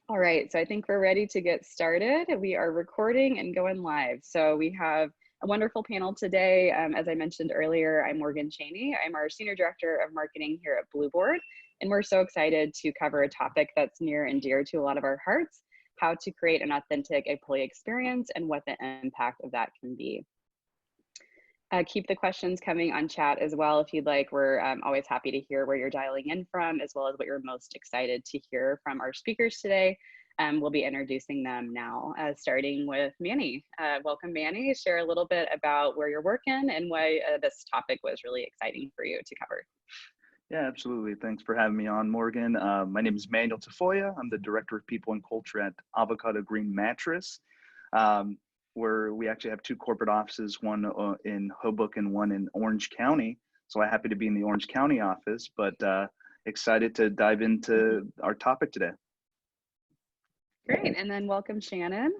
All right, so I think we're ready to get started. We are recording and going live. So we have a wonderful panel today. As I mentioned earlier, I'm Morgan Cheney. I'm our Senior Director of Marketing here at Blueboard, and we're so excited to cover a topic that's near and dear to a lot of our hearts, how to create an authentic employee experience and what the impact of that can be. Keep the questions coming on chat as well if you'd like. We're always happy to hear where you're dialing in from, as well as what you're most excited to hear from our speakers today. We'll be introducing them now, starting with Manny. Welcome, Manny. Share a little bit about where you're working and why this topic was really exciting for you to cover. Yeah, absolutely. Thanks for having me on, Morgan. My name is Manuel Tafoya. I'm the Director of People and Culture at Avocado Green Brands, where we actually have two corporate offices, one in Hoboken, one in Orange County. So I'm happy to be in the Orange County office, but excited to dive into our topic today. Great, and then welcome Shannon.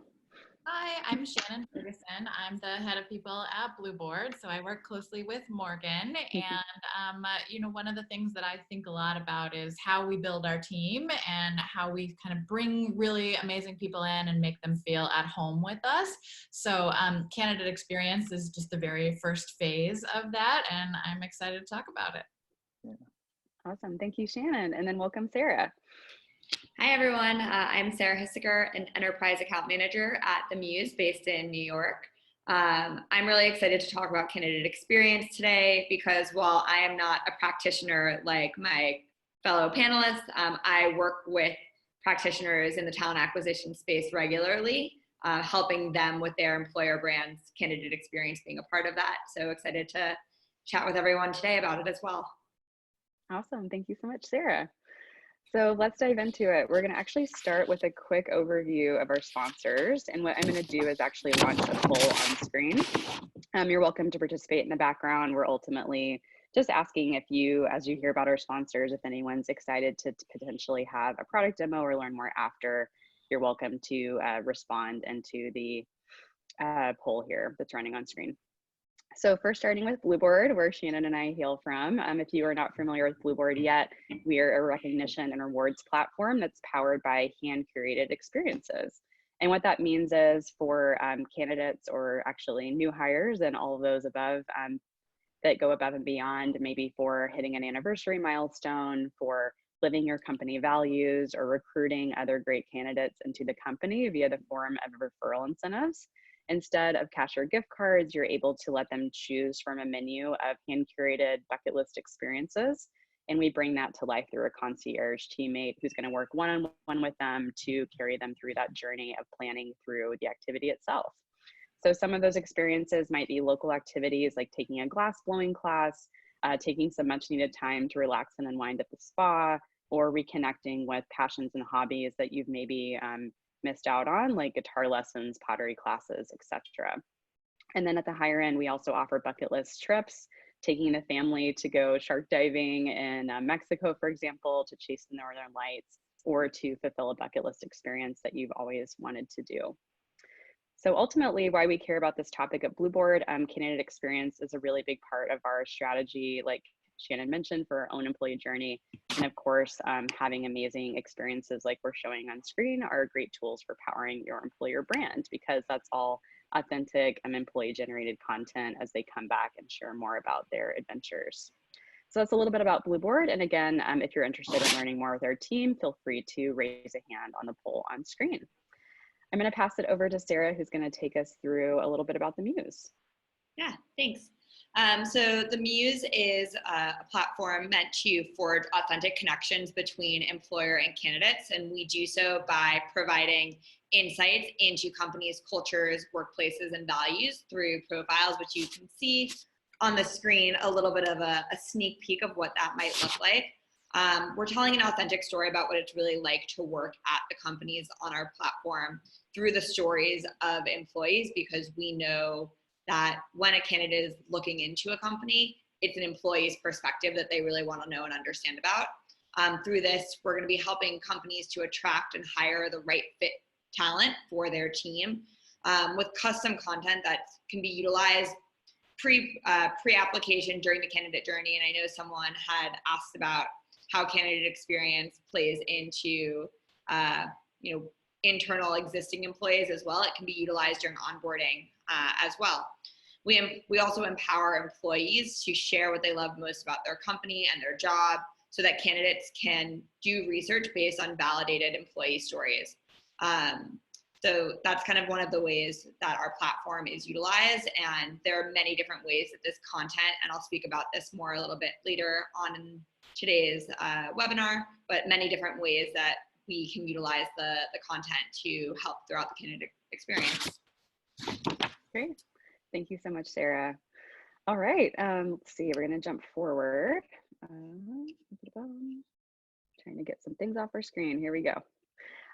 Hi, I'm Shannon Ferguson. I'm the head of people at Blueboard, so I work closely with Morgan. And you know, one of the things that I think a lot about is how we build our team and how we kind of bring really amazing people in and make them feel at home with us. So candidate experience is just the very first phase of that, and I'm excited to talk about it. Yeah. Awesome, thank you, Shannon. And then welcome, Sarah. Hi, everyone. I'm Sarah Hisiger, an enterprise account manager at the Muse based in New York. I'm really excited to talk about candidate experience today because while I am not a practitioner like my fellow panelists, I work with practitioners in the talent acquisition space regularly, helping them with their employer brands, candidate experience being a part of that. So excited to chat with everyone today about it as well. Awesome. Thank you so much, Sarah. So let's dive into it. We're going to actually start with a quick overview of our sponsors. And what I'm going to do is actually launch a poll on screen. You're welcome to participate in the background. We're ultimately just asking if you, as you hear about our sponsors, if anyone's excited to potentially have a product demo or learn more after, you're welcome to respond into the poll here that's running on screen. So first, starting with Blueboard, where Shannon and I hail from. If you are not familiar with Blueboard yet, we are a recognition and rewards platform that's powered by hand-curated experiences. And what that means is for candidates or actually new hires and all of those above that go above and beyond, maybe for hitting an anniversary milestone, for living your company values, or recruiting other great candidates into the company via the form of referral incentives. Instead of cash or gift cards, you're able to let them choose from a menu of hand-curated bucket list experiences. And we bring that to life through a concierge teammate who's going to work one-on-one with them to carry them through that journey of planning through the activity itself. So some of those experiences might be local activities like taking a glass blowing class, taking some much needed time to relax and unwind at the spa, or reconnecting with passions and hobbies that you've maybe missed out on, like guitar lessons, pottery classes, etc. And then at the higher end, we also offer bucket list trips, taking the family to go shark diving in Mexico, for example, to chase the northern lights, or to fulfill a bucket list experience that you've always wanted to do. So ultimately, why we care about this topic at Blueboard, candidate experience is a really big part of our strategy, like Shannon mentioned, for our own employee journey. And of course, having amazing experiences like we're showing on screen are great tools for powering your employer brand, because that's all authentic and employee generated content as they come back and share more about their adventures. So that's a little bit about Blueboard. And again, if you're interested in learning more with our team, feel free to raise a hand on the poll on screen. I'm going to pass it over to Sarah, who's going to take us through a little bit about the Muse. Yeah, thanks. So the Muse is a platform meant to forge authentic connections between employer and candidates, and we do so by providing insights into companies' cultures, workplaces, and values through profiles, which you can see on the screen a little bit of a sneak peek of what that might look like. We're telling an authentic story about what it's really like to work at the companies on our platform through the stories of employees, because we know that when a candidate is looking into a company, it's an employee's perspective that they really want to know and understand about. Through this, we're going to be helping companies to attract and hire the right fit talent for their team with custom content that can be utilized pre-application during the candidate journey. And I know someone had asked about how candidate experience plays into internal existing employees as well. It can be utilized during onboarding as well. We also empower employees to share what they love most about their company and their job, so that candidates can do research based on validated employee stories. So that's kind of one of the ways that our platform is utilized, and there are many different ways that this content, and I'll speak about this more a little bit later on in today's webinar, but many different ways that we can utilize the content to help throughout the candidate experience. Great. Thank you so much, Sarah. All right, let's see, we're gonna jump forward. Trying to get some things off our screen, here we go.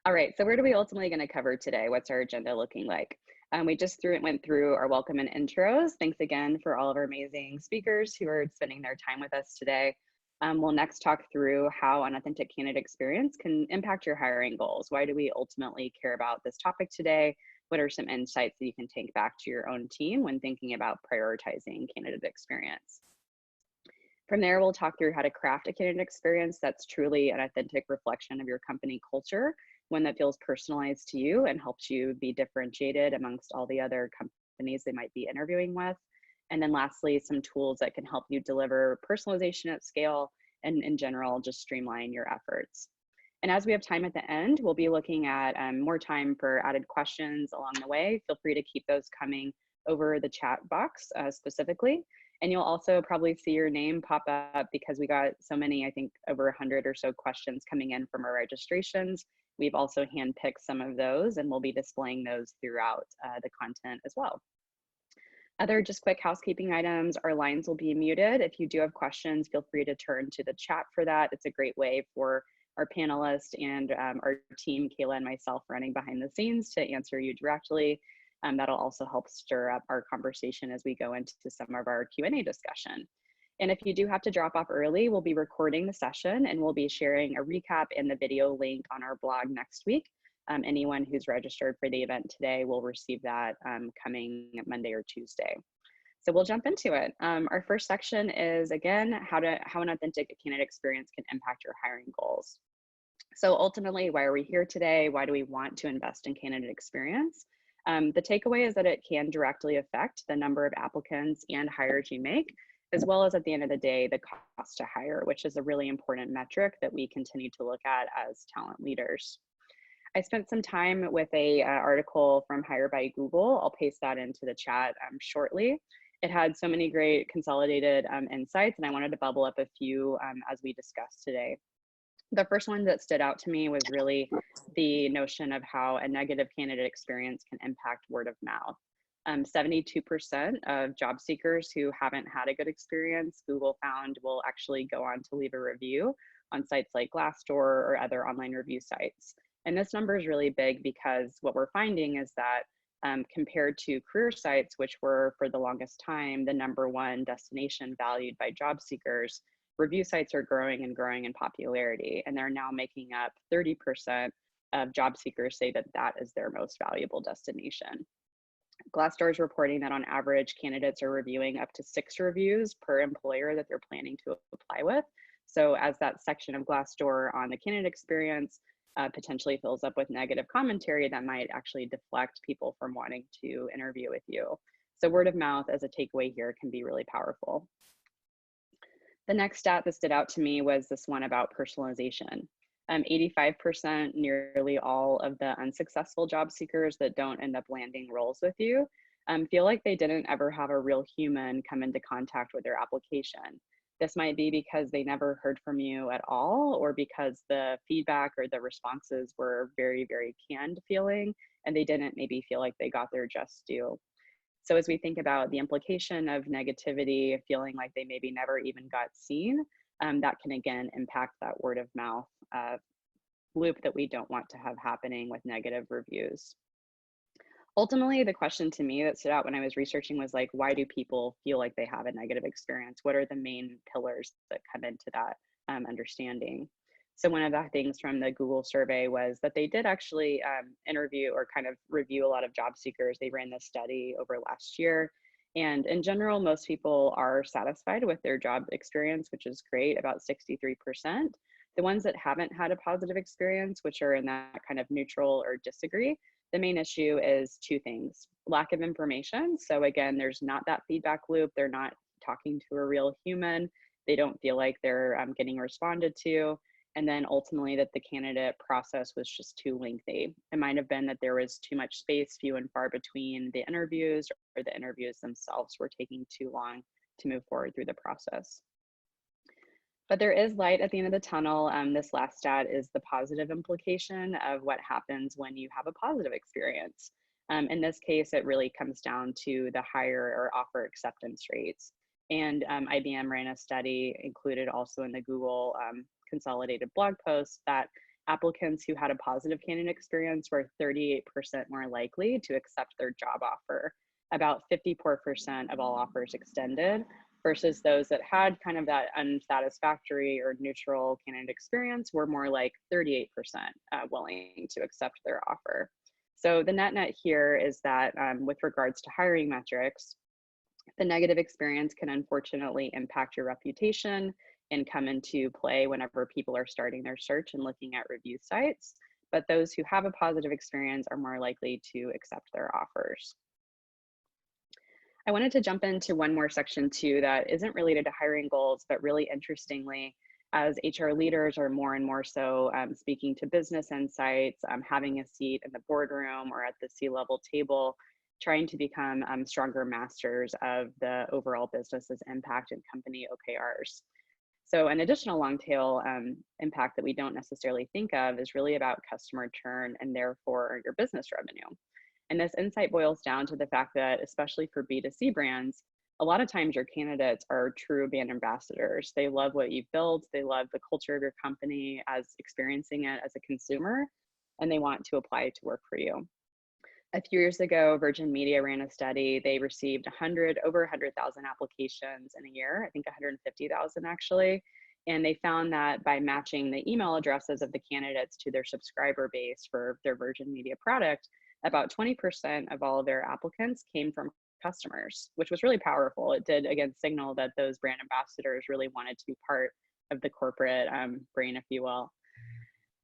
All right, so what are we ultimately gonna cover today? What's our agenda looking like? We just went through our welcome and intros. Thanks again for all of our amazing speakers who are spending their time with us today. We'll next talk through how an authentic candidate experience can impact your hiring goals. Why do we ultimately care about this topic today? What are some insights that you can take back to your own team when thinking about prioritizing candidate experience? From there, we'll talk through how to craft a candidate experience that's truly an authentic reflection of your company culture, one that feels personalized to you and helps you be differentiated amongst all the other companies they might be interviewing with. And then lastly, some tools that can help you deliver personalization at scale and in general, just streamline your efforts. And as we have time at the end, we'll be looking at more time for added questions along the way. Feel free to keep those coming over the chat box specifically. And you'll also probably see your name pop up because we got so many, I think over 100 or so questions coming in from our registrations. We've also handpicked some of those, and we'll be displaying those throughout the content as well. Other just quick housekeeping items, our lines will be muted. If you do have questions, feel free to turn to the chat for that. It's a great way for our panelists and our team, Kayla and myself, running behind the scenes to answer you directly. That'll also help stir up our conversation as we go into some of our Q&A discussion. And if you do have to drop off early, we'll be recording the session and we'll be sharing a recap and the video link on our blog next week. Anyone who's registered for the event today will receive that coming Monday or Tuesday. So we'll jump into it. Our first section is, again, how an authentic candidate experience can impact your hiring goals. So ultimately, why are we here today? Why do we want to invest in candidate experience? The takeaway is that it can directly affect the number of applicants and hires you make, as well as at the end of the day, the cost to hire, which is a really important metric that we continue to look at as talent leaders. I spent some time with a article from Hire by Google. I'll paste that into the chat shortly. It had so many great consolidated insights, and I wanted to bubble up a few as we discuss today. The first one that stood out to me was really the notion of how a negative candidate experience can impact word of mouth. 72% of job seekers who haven't had a good experience, Google found, will actually go on to leave a review on sites like Glassdoor or other online review sites. And this number is really big because what we're finding is that compared to career sites, which were for the longest time the #1 destination valued by job seekers, review sites are growing and growing in popularity, and they're now making up 30% of job seekers say that that is their most valuable destination. Glassdoor is reporting that on average, candidates are reviewing up to 6 reviews per employer that they're planning to apply with. So as that section of Glassdoor on the candidate experience potentially fills up with negative commentary, that might actually deflect people from wanting to interview with you. So word of mouth as a takeaway here can be really powerful. The next stat that stood out to me was this one about personalization. 85%, nearly all of the unsuccessful job seekers that don't end up landing roles with you feel like they didn't ever have a real human come into contact with their application. This might be because they never heard from you at all, or because the feedback or the responses were very, very canned feeling, and they didn't maybe feel like they got their just due. So as we think about the implication of negativity, feeling like they maybe never even got seen, that can again impact that word of mouth loop that we don't want to have happening with negative reviews. Ultimately, the question to me that stood out when I was researching was like, why do people feel like they have a negative experience? What are the main pillars that come into that understanding? So one of the things from the Google survey was that they did actually interview or kind of review a lot of job seekers. They ran this study over last year. And in general, most people are satisfied with their job experience, which is great, about 63%. The ones that haven't had a positive experience, which are in that kind of neutral or disagree, the main issue is two things: lack of information. So again, there's not that feedback loop. They're not talking to a real human. They don't feel like they're getting responded to. And then ultimately that the candidate process was just too lengthy. It might have been that there was too much space, few and far between the interviews, or the interviews themselves were taking too long to move forward through the process. But there is light at the end of the tunnel. This last stat is the positive implication of what happens when you have a positive experience. In this case, it really comes down to the hire or offer acceptance rates. And IBM ran a study included also in the Google consolidated blog post that applicants who had a positive candidate experience were 38% more likely to accept their job offer. About 54% of all offers extended, versus those that had kind of that unsatisfactory or neutral candidate experience were more like 38% willing to accept their offer. So the net here is that with regards to hiring metrics, the negative experience can unfortunately impact your reputation and come into play whenever people are starting their search and looking at review sites. But those who have a positive experience are more likely to accept their offers. I wanted to jump into one more section too that isn't related to hiring goals, but really interestingly, as HR leaders are more and more so speaking to business insights, having a seat in the boardroom or at the C-level table, trying to become stronger masters of the overall business's impact and company OKRs. So an additional long tail impact that we don't necessarily think of is really about customer churn and therefore your business revenue. And this insight boils down to the fact that, especially for B2C brands, a lot of times your candidates are true brand ambassadors. They love what you've built. They love the culture of your company as experiencing it as a consumer, and they want to apply it to work for you. A few years ago, Virgin Media ran a study. They received over 100,000 applications in a year, I think 150,000 actually. And they found that by matching the email addresses of the candidates to their subscriber base for their Virgin Media product, about 20% of all of their applicants came from customers, which was really powerful. It did, again, signal that those brand ambassadors really wanted to be part of the corporate brain, if you will.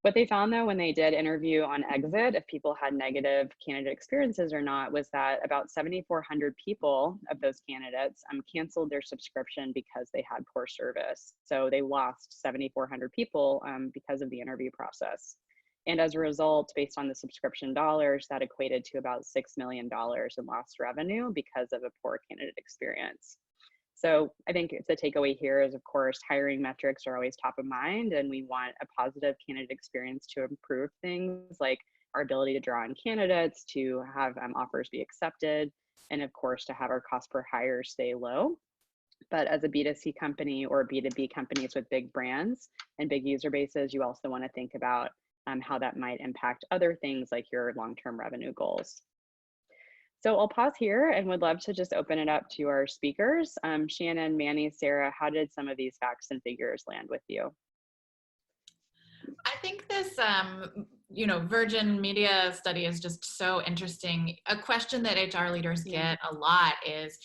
What they found though, when they did interview on exit, if people had negative candidate experiences or not, was that about 7,400 people of those candidates canceled their subscription because they had poor service. So they lost 7,400 people because of the interview process. And as a result, based on the subscription dollars, that equated to about $6 million in lost revenue because of a poor candidate experience. So I think the takeaway here is, of course, hiring metrics are always top of mind, and we want a positive candidate experience to improve things like our ability to draw in candidates, to have offers be accepted, and of course, to have our cost per hire stay low. But as a B2C company or B2B companies with big brands and big user bases, you also want to think about how that might impact other things like your long-term revenue goals. So I'll pause here and would love to just open it up to our speakers. Shannon, Manny, Sarah, how did some of these facts and figures land with you? I think this, Virgin Media study is just so interesting. A question that HR leaders get a lot is,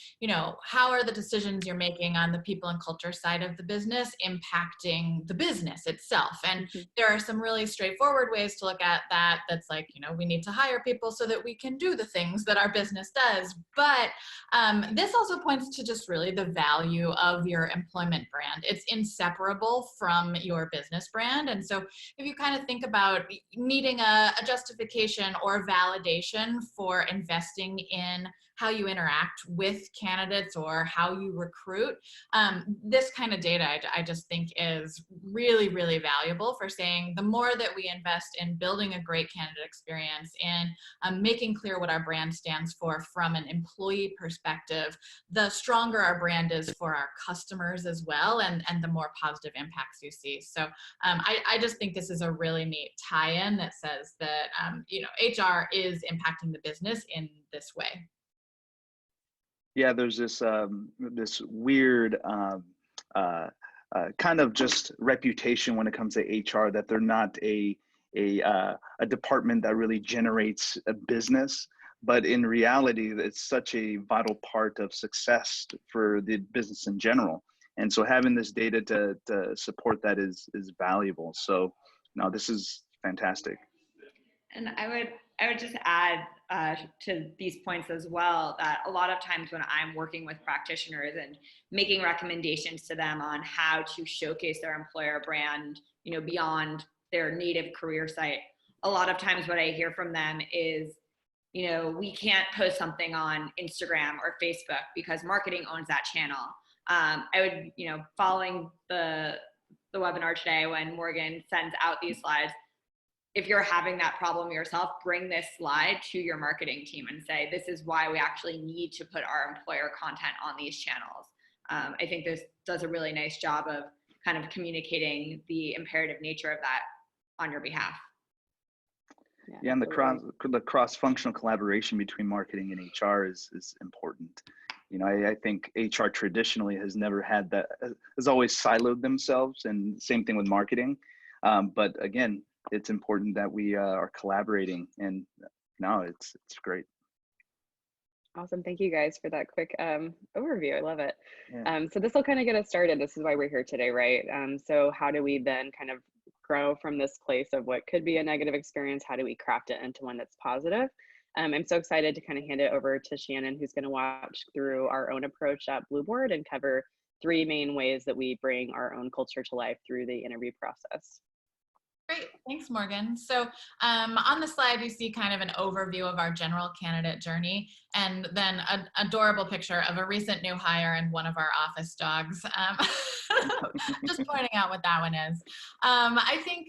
how are the decisions you're making on the people and culture side of the business impacting the business itself? And there are some really straightforward ways to look at that. That's like, we need to hire people so that we can do the things that our business does. But this also points to just really the value of your employment brand. It's inseparable from your business brand. And so if you kind of think about needing a justification or validation for investing in how you interact with candidates or how you recruit, this kind of data I just think is really, really valuable for saying the more that we invest in building a great candidate experience and making clear what our brand stands for from an employee perspective, the stronger our brand is for our customers as well, and the more positive impacts you see. So I just think this is a really neat tie-in that says that HR is impacting the business in this way. Yeah, there's this this weird kind of just reputation when it comes to HR that they're not a department that really generates a business, but in reality, it's such a vital part of success for the business in general. And so having this data to support that is valuable. So no, this is fantastic. And I would just add to these points as well, that a lot of times when I'm working with practitioners and making recommendations to them on how to showcase their employer brand, beyond their native career site, a lot of times what I hear from them is, we can't post something on Instagram or Facebook because marketing owns that channel. I would, following the webinar today, when Morgan sends out these slides, if you're having that problem yourself, bring this slide to your marketing team and say, this is why we actually need to put our employer content on these channels. I think this does a really nice job of kind of communicating the imperative nature of that on your behalf. Yeah, and the cross-functional collaboration between marketing and HR is important. I think HR traditionally has never had that, has always siloed themselves, and same thing with marketing. But again, it's important that we are collaborating, and no, it's great. Awesome. Thank you guys for that quick overview. I love it. Yeah. So this will kind of get us started. This is why we're here today, right? So how do we then kind of grow from this place of what could be a negative experience? How do we craft it into one that's positive? I'm so excited to kind of hand it over to Shannon, who's going to walk through our own approach at Blueboard and cover 3 main ways that we bring our own culture to life through the interview process. Great, thanks, Morgan. So on the slide, you see kind of an overview of our general candidate journey, and then an adorable picture of a recent new hire and one of our office dogs. Just pointing out what that one is. I think,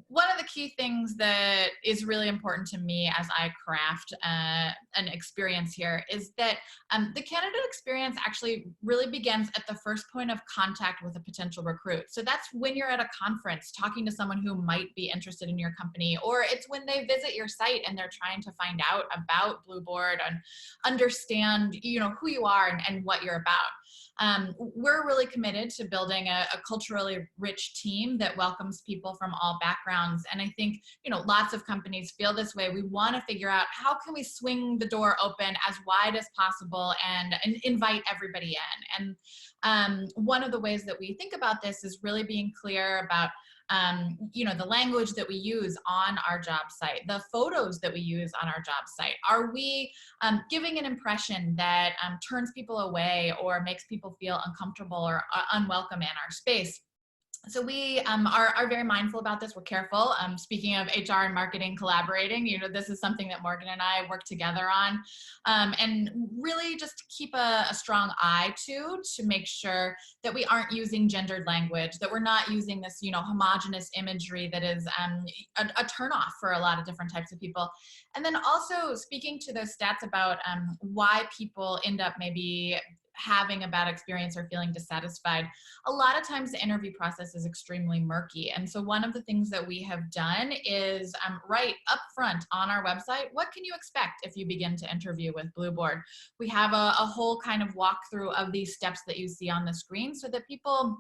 one of the key things that is really important to me as I craft an experience here is that the candidate experience actually really begins at the first point of contact with a potential recruit. So that's when you're at a conference talking to someone who might be interested in your company, or it's when they visit your site and they're trying to find out about Blueboard and understand, who you are and what you're about. We're really committed to building a culturally rich team that welcomes people from all backgrounds. And I think, lots of companies feel this way. We want to figure out how can we swing the door open as wide as possible and invite everybody in. And one of the ways that we think about this is really being clear about the language that we use on our job site, the photos that we use on our job site. Are we giving an impression that turns people away or makes people feel uncomfortable or unwelcome in our space? So we are very mindful about this. We're careful. Speaking of HR and marketing collaborating, this is something that Morgan and I work together on, and really just keep a strong eye to make sure that we aren't using gendered language, that we're not using this, homogenous imagery that is a turnoff for a lot of different types of people. And then also speaking to those stats about why people end up maybe having a bad experience or feeling dissatisfied. A lot of times the interview process is extremely murky. And so one of the things that we have done is write up front on our website, what can you expect if you begin to interview with Blueboard? We have a whole kind of walkthrough of these steps that you see on the screen so that people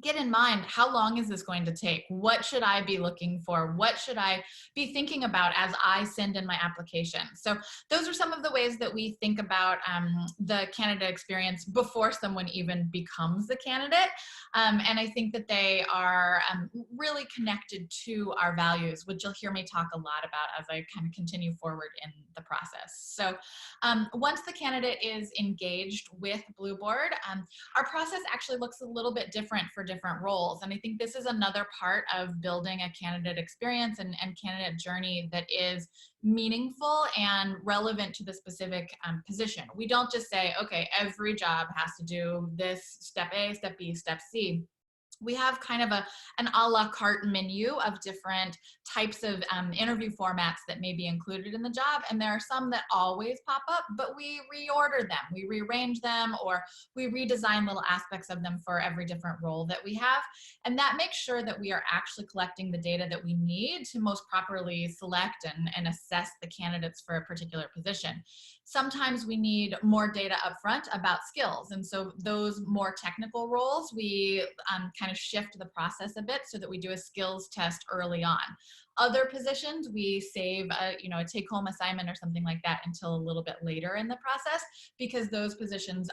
get in mind, how long is this going to take? What should I be looking for? What should I be thinking about as I send in my application? So those are some of the ways that we think about the candidate experience before someone even becomes the candidate. And I think that they are really connected to our values, which you'll hear me talk a lot about as I kind of continue forward in the process. So once the candidate is engaged with Blueboard, our process actually looks a little bit different for different roles. And I think this is another part of building a candidate experience and candidate journey that is meaningful and relevant to the specific position. We don't just say, okay, every job has to do this step A, step B, step C. We have kind of an a la carte menu of different types of interview formats that may be included in the job. And there are some that always pop up, but we reorder them, we rearrange them, or we redesign little aspects of them for every different role that we have. And that makes sure that we are actually collecting the data that we need to most properly select and assess the candidates for a particular position. Sometimes we need more data up front about skills. And so those more technical roles, we kind of shift the process a bit so that we do a skills test early on. Other positions, we save a take-home assignment or something like that until a little bit later in the process, because those positions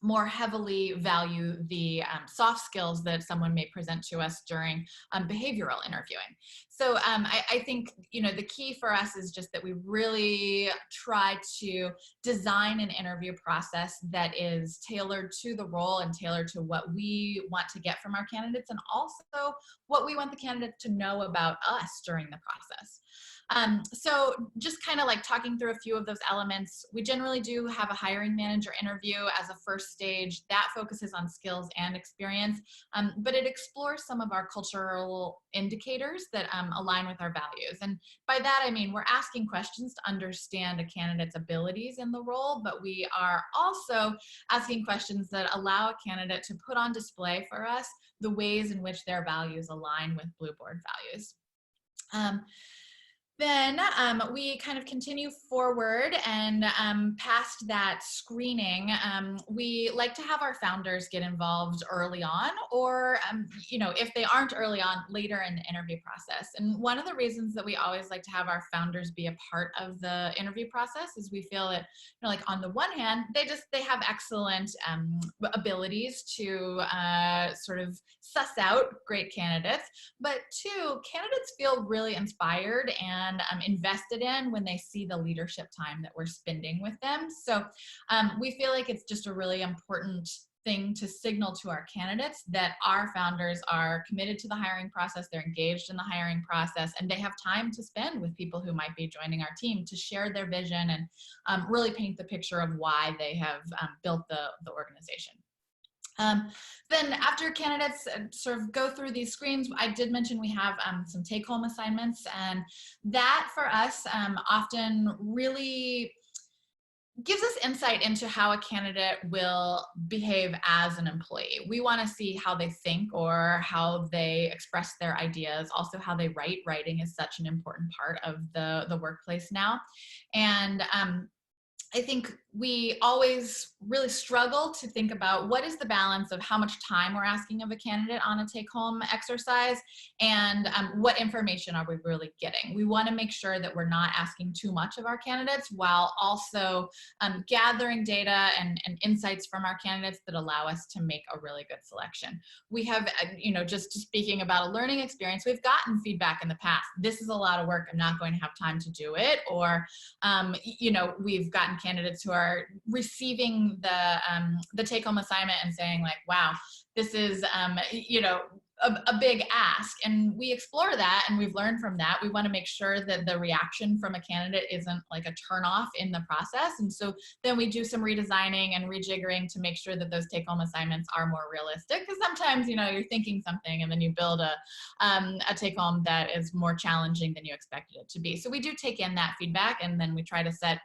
more heavily value the soft skills that someone may present to us during behavioral interviewing. So I think, you know, the key for us is just that we really try to design an interview process that is tailored to the role and tailored to what we want to get from our candidates, and also what we want the candidate to know about us during the process. So just kind of like talking through a few of those elements, we generally do have a hiring manager interview as a first stage that focuses on skills and experience, but it explores some of our cultural indicators that align with our values. And by that, I mean, we're asking questions to understand a candidate's abilities in the role, but we are also asking questions that allow a candidate to put on display for us the ways in which their values align with Blueboard values. Then we kind of continue forward, and past that screening, we like to have our founders get involved early on, or you know, if they aren't early on, later in the interview process. And one of the reasons that we always like to have our founders be a part of the interview process is we feel that, you know, like on the one hand, they have excellent abilities to sort of suss out great candidates, but two, candidates feel really inspired and invested in when they see the leadership time that we're spending with them. So we feel like it's just a really important thing to signal to our candidates that our founders are committed to the hiring process, they're engaged in the hiring process, and they have time to spend with people who might be joining our team to share their vision and really paint the picture of why they have built the organization. Then after candidates sort of go through these screens, I did mention we have some take-home assignments, and that for us often really gives us insight into how a candidate will behave as an employee. We want to see how they think or how they express their ideas, also how they write. Writing is such an important part of the workplace now. And I think we always really struggle to think about what is the balance of how much time we're asking of a candidate on a take-home exercise and what information are we really getting. We want to make sure that we're not asking too much of our candidates while also gathering data and insights from our candidates that allow us to make a really good selection. We have, you know, just speaking about a learning experience, we've gotten feedback in the past. This is a lot of work. I'm not going to have time to do it. Or, you know, we've gotten candidates who are receiving the take-home assignment and saying like, wow, this is, you know, a big ask. And we explore that and we've learned from that. We want to make sure that the reaction from a candidate isn't like a turnoff in the process. And so then we do some redesigning and rejiggering to make sure that those take-home assignments are more realistic. Because sometimes, you know, you're thinking something and then you build a take-home that is more challenging than you expected it to be. So we do take in that feedback, and then we try to set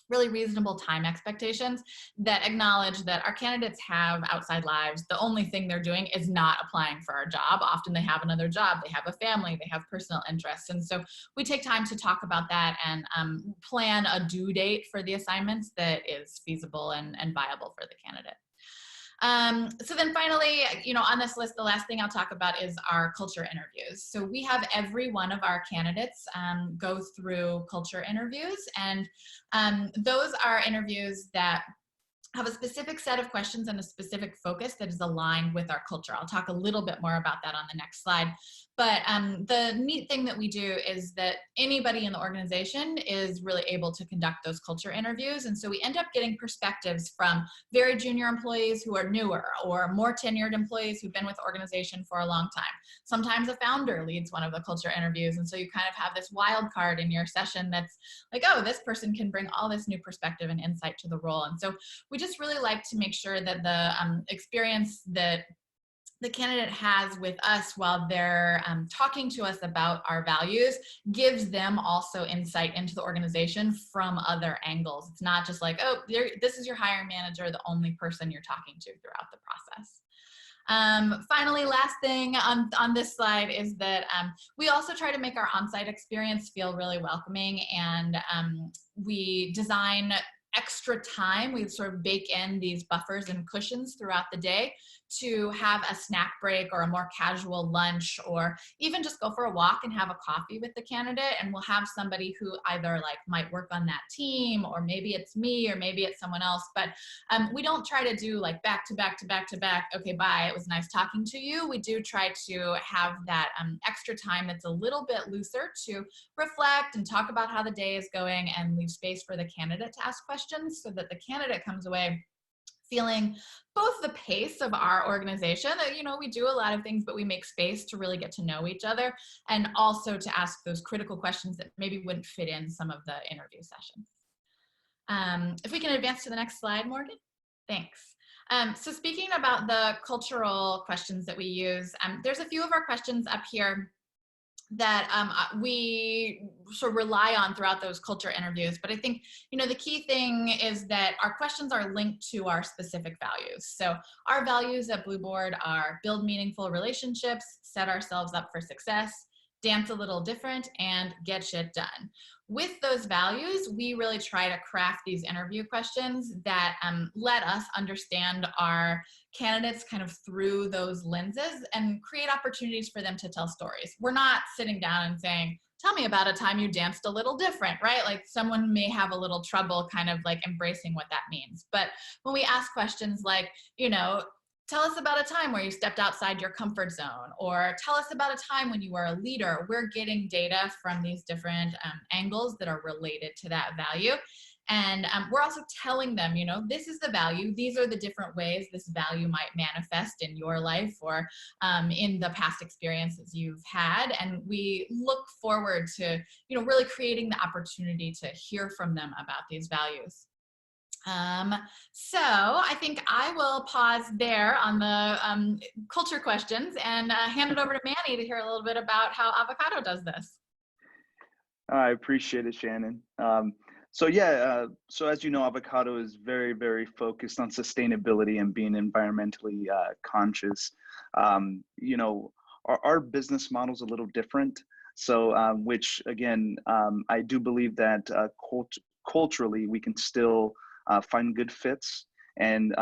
really reasonable time expectations that acknowledge that our candidates have outside lives. The only thing they're doing is not applying for our job. Often they have another job, they have a family, they have personal interests. And so we take time to talk about that and plan a due date for the assignments that is feasible and viable for the candidate. So then finally, you know, on this list, the last thing I'll talk about is our culture interviews. So we have every one of our candidates go through culture interviews, and those are interviews that have a specific set of questions and a specific focus that is aligned with our culture. I'll talk a little bit more about that on the next slide. But the neat thing that we do is that anybody in the organization is really able to conduct those culture interviews. And so we end up getting perspectives from very junior employees who are newer, or more tenured employees who've been with the organization for a long time. Sometimes a founder leads one of the culture interviews. And so you kind of have this wild card in your session that's like, oh, this person can bring all this new perspective and insight to the role. And so we just really like to make sure that the experience that the candidate has with us while they're talking to us about our values gives them also insight into the organization from other angles. It's not just like, oh, this is your hiring manager, the only person you're talking to throughout the process. Finally, last thing on this slide is that we also try to make our on-site experience feel really welcoming, and we design extra time. We sort of bake in these buffers and cushions throughout the day to have a snack break or a more casual lunch, or even just go for a walk and have a coffee with the candidate. And we'll have somebody who either like might work on that team, or maybe it's me, or maybe it's someone else. But we don't try to do like back to back to back to back. Okay, bye. It was nice talking to you. We do try to have that extra time that's a little bit looser to reflect and talk about how the day is going, and leave space for the candidate to ask questions, so that the candidate comes away feeling both the pace of our organization, that, you know, we do a lot of things, but we make space to really get to know each other, and also to ask those critical questions that maybe wouldn't fit in some of the interview sessions. If we can advance to the next slide, Morgan. Thanks. So speaking about the cultural questions that we use, there's a few of our questions up here that we sort of rely on throughout those culture interviews. But I think, you know, the key thing is that our questions are linked to our specific values. So our values at Blueboard are build meaningful relationships, set ourselves up for success, dance a little different, and get shit done. With those values, we really try to craft these interview questions that let us understand our candidates kind of through those lenses and create opportunities for them to tell stories. We're not sitting down and saying, tell me about a time you danced a little different, right? Like someone may have a little trouble kind of like embracing what that means. But when we ask questions like, you know, tell us about a time where you stepped outside your comfort zone, or tell us about a time when you were a leader. We're getting data from these different angles that are related to that value. And we're also telling them, you know, this is the value. These are the different ways this value might manifest in your life, or in the past experiences you've had. And we look forward to, you know, really creating the opportunity to hear from them about these values. So I think I will pause there on the culture questions and hand it over to Manny to hear a little bit about how Avocado does this. I appreciate it, Shannon. So as you know, Avocado is very, very focused on sustainability and being environmentally conscious. You know, our business model is a little different. So, which again, I do believe that culturally we can still find good fits and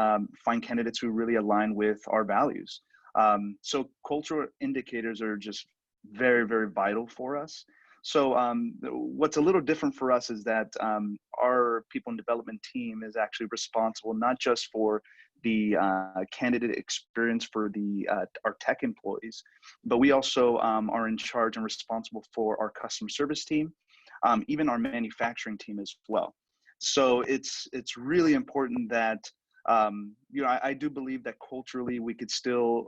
find candidates who really align with our values. So cultural indicators are just very, very vital for us. So what's a little different for us is that our people and development team is actually responsible not just for the candidate experience for the our tech employees, but we also are in charge and responsible for our customer service team, even our manufacturing team as well. So it's really important that you know, I do believe that culturally we could still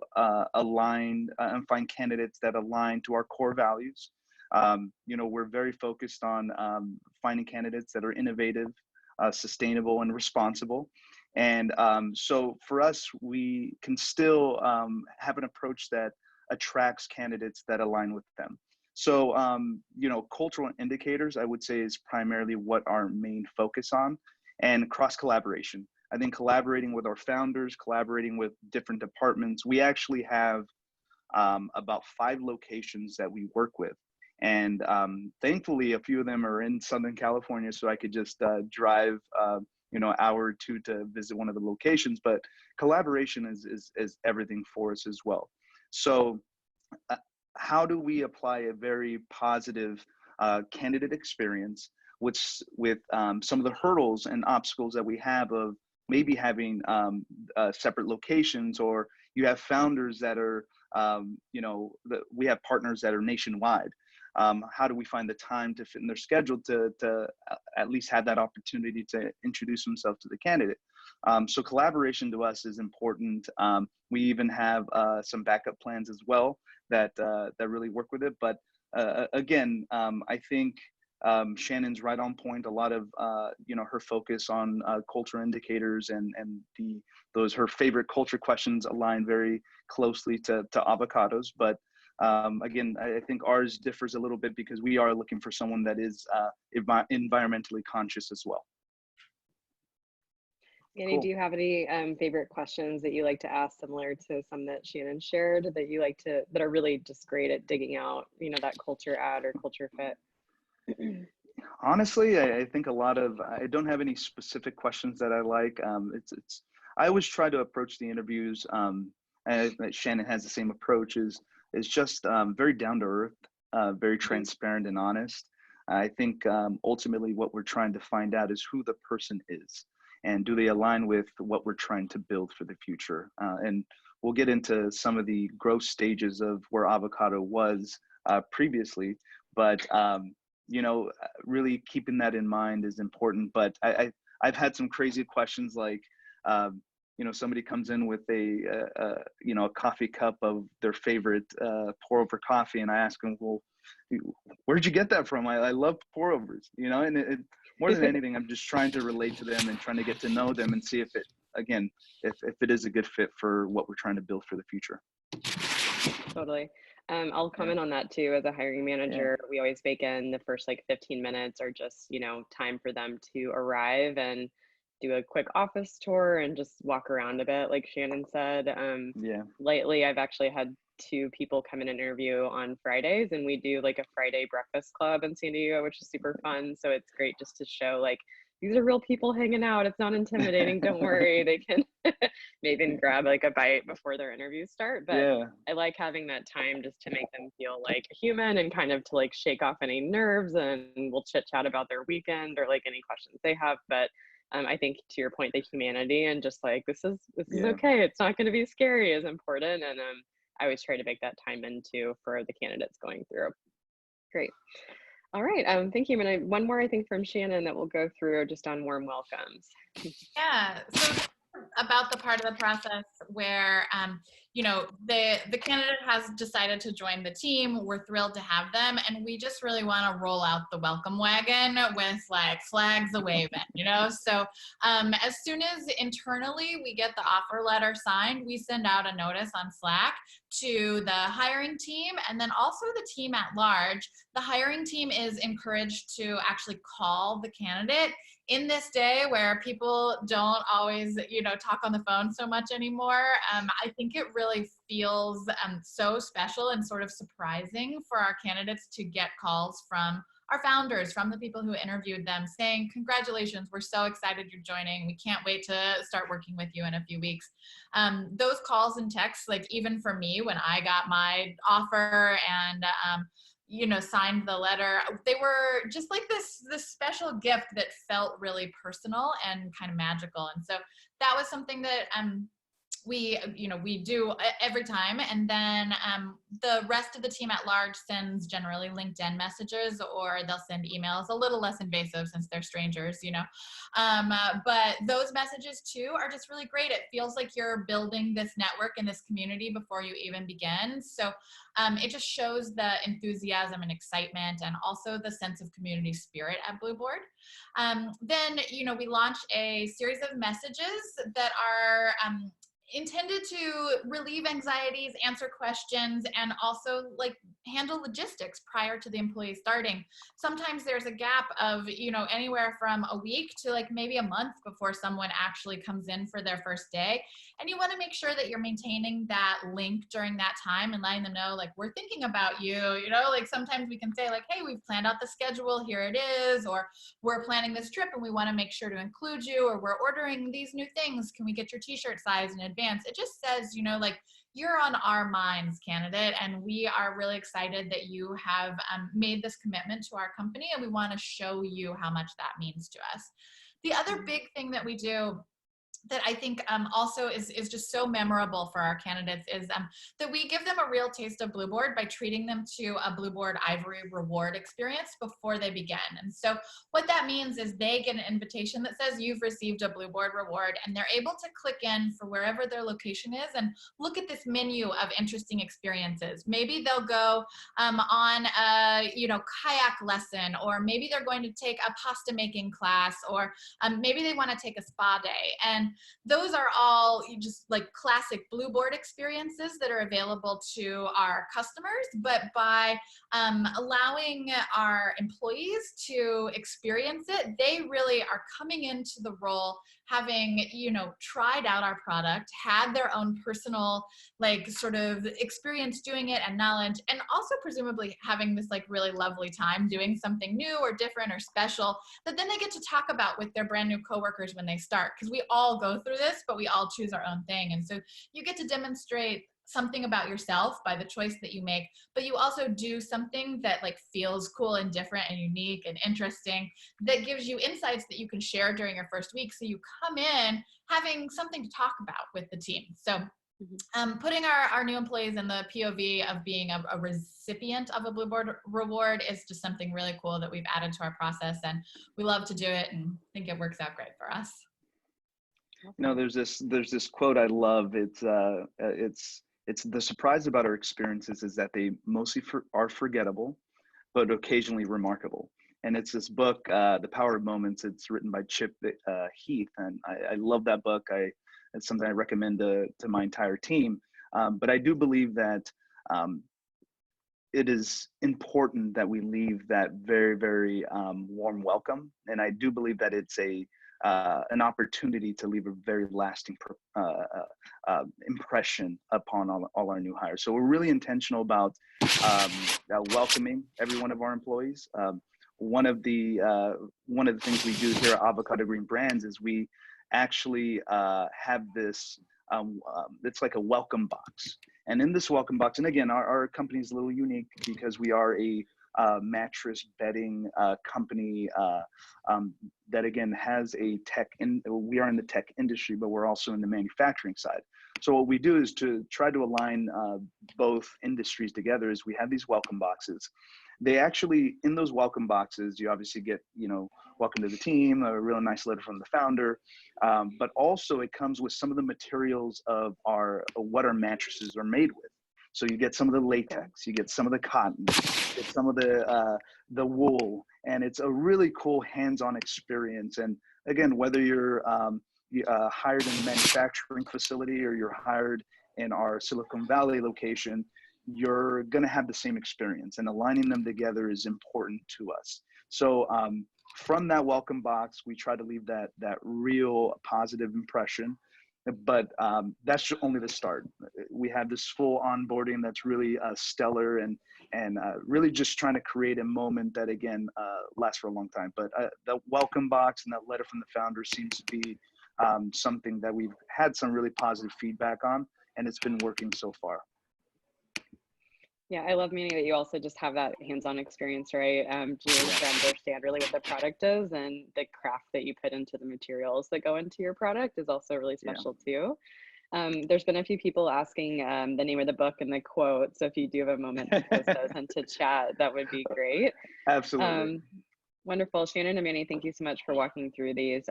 align and find candidates that align to our core values. You know, we're very focused on finding candidates that are innovative, sustainable, and responsible. And so for us, we can still have an approach that attracts candidates that align with them. So, you know, cultural indicators, I would say, is primarily what our main focus on, and cross collaboration. I think collaborating with our founders, collaborating with different departments. We actually have about 5 locations that we work with. And thankfully, a few of them are in Southern California, so I could just drive, you know, an hour or two to visit one of the locations. But collaboration is everything for us as well. So how do we apply a very positive candidate experience with some of the hurdles and obstacles that we have of maybe having separate locations, or you have founders that are, you know, we have partners that are nationwide. How do we find the time to fit in their schedule to at least have that opportunity to introduce themselves to the candidate? So collaboration to us is important. We even have some backup plans as well that really work with it. But again, I think Shannon's right on point. A lot of you know, her focus on culture indicators and her favorite culture questions align very closely to Avocado's. But again, I think ours differs a little bit because we are looking for someone that is environmentally conscious as well. Annie, Cool. do you have any favorite questions that you like to ask, similar to some that Shannon shared, that you like to, that are really just great at digging out, you know, that culture add or culture fit? Honestly, I think I don't have any specific questions that I like. I always try to approach the interviews, and Shannon has the same approach, is just very down to earth, very transparent and honest. I think ultimately what we're trying to find out is who the person is, and do they align with what we're trying to build for the future. And we'll get into some of the growth stages of where Avocado was previously, but really keeping that in mind is important. But I've had some crazy questions like, somebody comes in with a coffee cup of their favorite pour over coffee, and I ask them, well, where'd you get that from? I love pour overs, and more than anything, I'm just trying to relate to them and trying to get to know them and see if it is a good fit for what we're trying to build for the future. Totally. I'll comment on that too. As a hiring manager, we always bake in the first 15 minutes or just, time for them to arrive and do a quick office tour and just walk around a bit, like Shannon said. Lately, I've actually had 2 people come in and interview on Fridays, and we do a Friday breakfast club in San Diego, which is super fun. So it's great just to show these are real people hanging out. It's not intimidating. Don't worry. They can maybe even grab a bite before their interviews start. But I like having that time just to make them feel like a human and kind of to shake off any nerves, and we'll chit chat about their weekend or any questions they have. But I think to your point, the humanity and just this is okay. It's not going to be scary is important. And I always try to make that time into for the candidates going through. Great. All right, thank you. And one more, I think, from Shannon that we'll go through just on warm welcomes. Yeah, so about the part of the process where, the candidate has decided to join the team. We're thrilled to have them, and we just really want to roll out the welcome wagon with flags a-waving, So as soon as internally we get the offer letter signed, we send out a notice on Slack to the hiring team and then also the team at large. The hiring team is encouraged to actually call the candidate. In this day where people don't always, talk on the phone so much anymore, I think it really feels so special and sort of surprising for our candidates to get calls from our founders, from the people who interviewed them saying, congratulations, we're so excited you're joining. We can't wait to start working with you in a few weeks. Those calls and texts, even for me, when I got my offer and signed the letter, they were just this special gift that felt really personal and kind of magical. And so that was something that we do every time. And then the rest of the team at large sends generally LinkedIn messages, or they'll send emails, a little less invasive since they're strangers, but those messages too are just really great. It feels like you're building this network and this community before you even begin. So it just shows the enthusiasm and excitement and also the sense of community spirit at Blueboard. Then, we launch a series of messages that are intended to relieve anxieties, answer questions, and also handle logistics prior to the employee starting. Sometimes there's a gap of, anywhere from a week to maybe a month before someone actually comes in for their first day. And you want to make sure that you're maintaining that link during that time and letting them know, we're thinking about you, sometimes we can say hey, we've planned out the schedule, here it is, or we're planning this trip and we want to make sure to include you, or we're ordering these new things. Can we get your t-shirt size in advance? It just says, you're on our minds, candidate, and we are really excited that you have made this commitment to our company, and we want to show you how much that means to us. The other big thing that we do that I think also is just so memorable for our candidates is that we give them a real taste of Blueboard by treating them to a Blueboard Ivory reward experience before they begin. And so what that means is they get an invitation that says you've received a Blueboard reward, and they're able to click in for wherever their location is and look at this menu of interesting experiences. Maybe they'll go on a kayak lesson, or maybe they're going to take a pasta making class, or maybe they want to take a spa day. And And those are all just like classic Blueboard experiences that are available to our customers. But by allowing our employees to experience it, they really are coming into the role having, you know, tried out our product, had their own personal like sort of experience doing it and knowledge, and also presumably having this like really lovely time doing something new or different or special that then they get to talk about with their brand new coworkers when they start, because we all go through this, but we all choose our own thing. And so you get to demonstrate something about yourself by the choice that you make, but you also do something that like feels cool and different and unique and interesting, that gives you insights that you can share during your first week. So you come in having something to talk about with the team. So putting our new employees in the POV of being a recipient of a Blueboard reward is just something really cool that we've added to our process, and we love to do it and think it works out great for us. You know, there's this quote I love. It's the surprise about our experiences is that they mostly are forgettable, but occasionally remarkable. And it's this book, The Power of Moments. It's written by Chip Heath, and I love that book. It's something I recommend to my entire team. But I do believe that it is important that we leave that very, very warm welcome. And I do believe that it's an opportunity to leave a very lasting impression upon all our new hires. So we're really intentional about welcoming every one of our employees. One of the things we do here at Avocado Green Brands is we actually have this, it's like a welcome box. And in this welcome box, and again, our company is a little unique because we are a mattress bedding company that again has a we are in the tech industry, but we're also in the manufacturing side. So what we do is to try to align both industries together is we have these welcome boxes. They actually, in those welcome boxes, you obviously get, you know, welcome to the team, a real nice letter from the founder, but also it comes with some of the materials of what our mattresses are made with. So you get some of the latex, you get some of the cotton, you get some of the wool, and it's a really cool hands-on experience. And again, whether you're hired in a manufacturing facility or you're hired in our Silicon Valley location, you're going to have the same experience, and aligning them together is important to us. So from that welcome box, we try to leave that real positive impression, but that's only the start. We have this full onboarding that's really stellar and really just trying to create a moment that again lasts for a long time. But the welcome box and that letter from the founder seems to be something that we've had some really positive feedback on, and it's been working so far. Yeah, I love meaning that you also just have that hands-on experience, right? To understand really what the product is, and the craft that you put into the materials that go into your product is also really special too. There's been a few people asking the name of the book and the quote. So if you do have a moment to post those into chat, that would be great. Absolutely. Wonderful. Shannon and Manny, thank you so much for walking through these.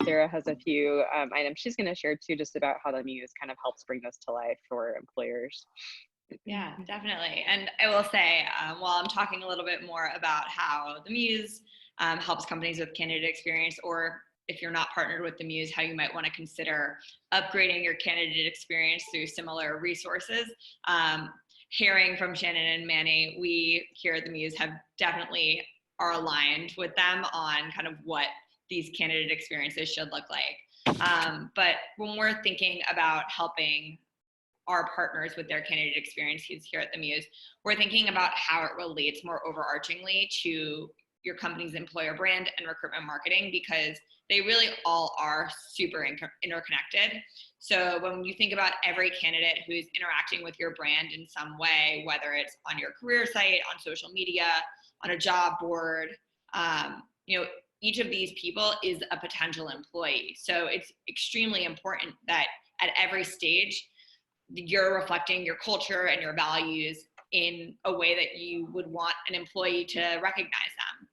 Sarah has a few items she's going to share too, just about how the Muse kind of helps bring this to life for employers. Yeah, definitely. And I will say, while I'm talking a little bit more about how the Muse helps companies with candidate experience, or if you're not partnered with the Muse, how you might want to consider upgrading your candidate experience through similar resources. Hearing from Shannon and Manny, we here at the Muse definitely are aligned with them on kind of what these candidate experiences should look like. But when we're thinking about helping our partners with their candidate experiences here at the Muse, we're thinking about how it relates more overarchingly to your company's employer brand and recruitment marketing, because they really all are super interconnected. So when you think about every candidate who's interacting with your brand in some way, whether it's on your career site, on social media, on a job board, you know, each of these people is a potential employee. So it's extremely important that at every stage, you're reflecting your culture and your values in a way that you would want an employee to recognize them.